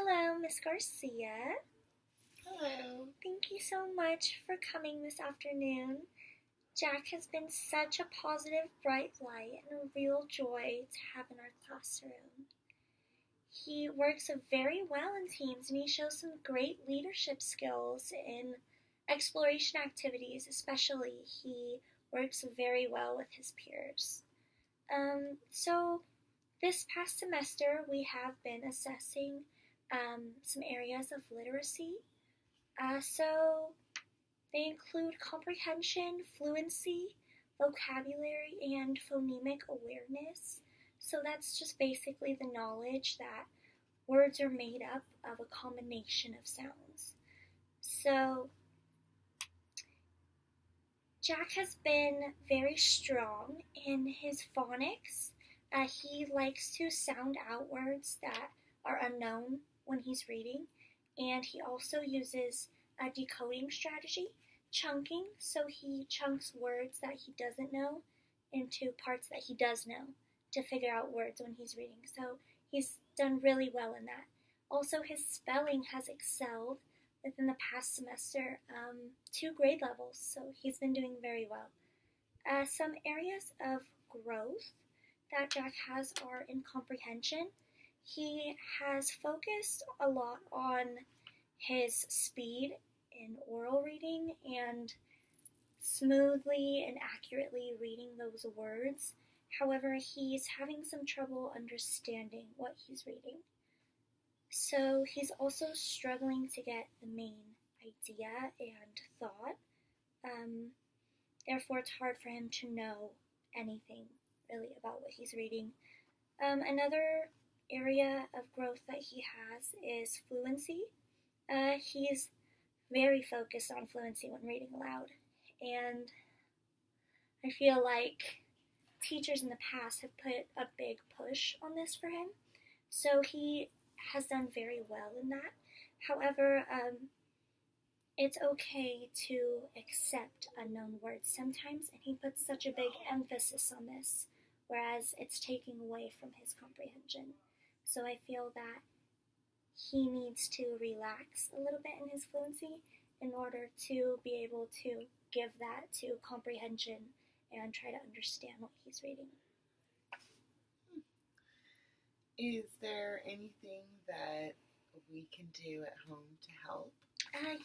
Hello, Miss Garcia. Hello. Thank you so much for coming this afternoon. Jack has been such a positive, bright light and a real joy to have in our classroom. He works very well in teams and he shows some great leadership skills in exploration activities, especially. He works very well with his peers. So this past semester we have been assessing some areas of literacy. So they include comprehension, fluency, vocabulary, and phonemic awareness. So that's just basically the knowledge that words are made up of a combination of sounds. So Jack has been very strong in his phonics. He likes to sound out words that are unknown when he's reading, and he also uses a decoding strategy, chunking, so he chunks words that he doesn't know into parts that he does know to figure out words when he's reading. So he's done really well in that. Also, his spelling has excelled within the past semester, 2 grade levels, so he's been doing very well. Some areas of growth that Jack has are in comprehension. He has focused a lot on his speed in oral reading and smoothly and accurately reading those words. However, he's having some trouble understanding what he's reading. So he's also struggling to get the main idea and thought. Therefore, it's hard for him to know anything really about what he's reading. Another area of growth that he has is fluency. He's very focused on fluency when reading aloud, and I feel like teachers in the past have put a big push on this for him, so he has done very well in that. However, it's okay to accept unknown words sometimes, and he puts such a big emphasis on this, whereas it's taking away from his comprehension. So I feel that he needs to relax a little bit in his fluency in order to be able to give that to comprehension and try to understand what he's reading. Is there anything that we can do at home to help?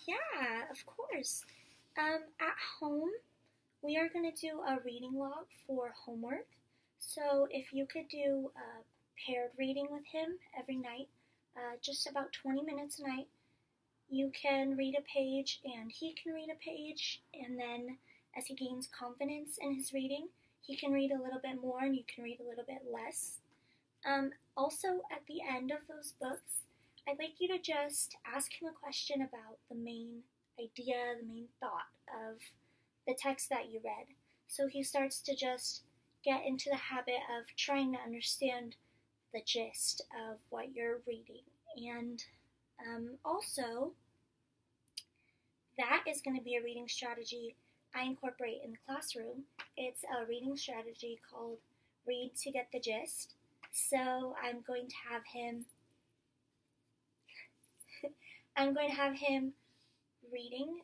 Yeah, of course. At home, we are going to do a reading log for homework. So if you could do paired reading with him every night, just about 20 minutes a night, you can read a page and he can read a page, and then as he gains confidence in his reading, he can read a little bit more and you can read a little bit less. Also, at the end of those books, I'd like you to just ask him a question about the main idea, the main thought of the text that you read. So he starts to just get into the habit of trying to understand the gist of what you're reading. And also, that is going to be a reading strategy I incorporate in the classroom. It's a reading strategy called Read to Get the Gist. So I'm going to have him reading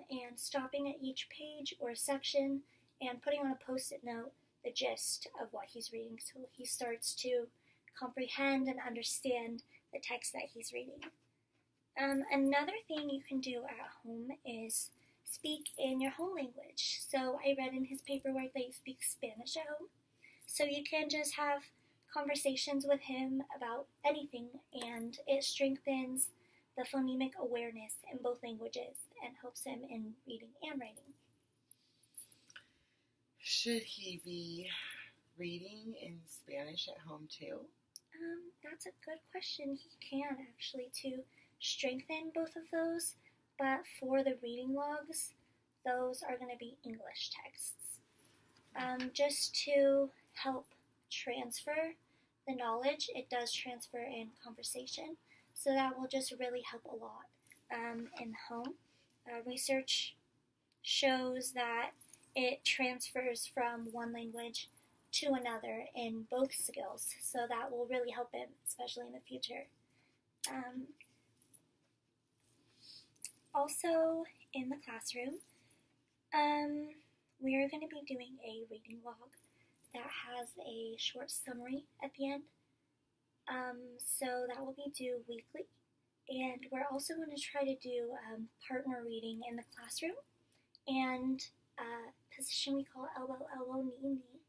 and stopping at each page or section and putting on a post-it note the gist of what he's reading, so he starts to comprehend and understand the text that he's reading. Another thing you can do at home is speak in your home language. So I read in his paperwork that you speak Spanish at home. So you can just have conversations with him about anything, and it strengthens the phonemic awareness in both languages and helps him in reading and writing. Should he be reading in Spanish at home too? That's a good question. He can actually to strengthen both of those, but for the reading logs, those are going to be English texts. Just to help transfer the knowledge, it does transfer in conversation, so that will just really help a lot in home. Research shows that it transfers from one language to another in both skills, so that will really help him, especially in the future. Also, in the classroom, we are going to be doing a reading log that has a short summary at the end. So that will be due weekly. And we're also going to try to do partner reading in the classroom and a position we call elbow, elbow, knee, knee.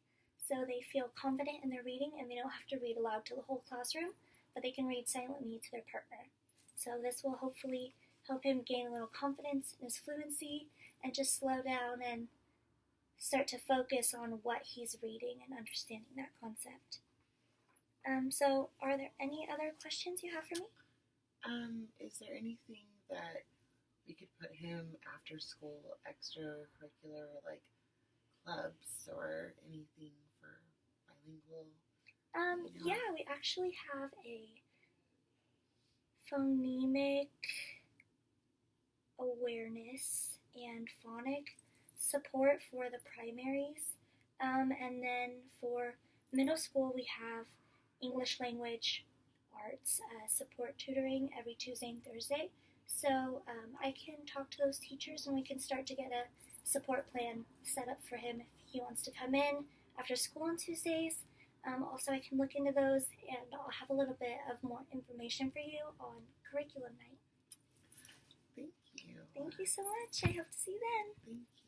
So they feel confident in their reading and they don't have to read aloud to the whole classroom, but they can read silently to their partner. So this will hopefully help him gain a little confidence in his fluency and just slow down and start to focus on what he's reading and understanding that concept. So are there any other questions you have for me? Is there anything that we could put him after school extracurricular, like clubs or anything for bilingual? Yeah, we actually have a phonemic awareness and phonic support for the primaries. And then for middle school, we have English language arts support tutoring every Tuesday and Thursday. So I can talk to those teachers and we can start to get a support plan set up for him if he wants to come in after school on Tuesdays. Also, I can look into those and I'll have a little bit of more information for you on curriculum night. Thank you. Thank you so much. I hope to see you then. Thank you.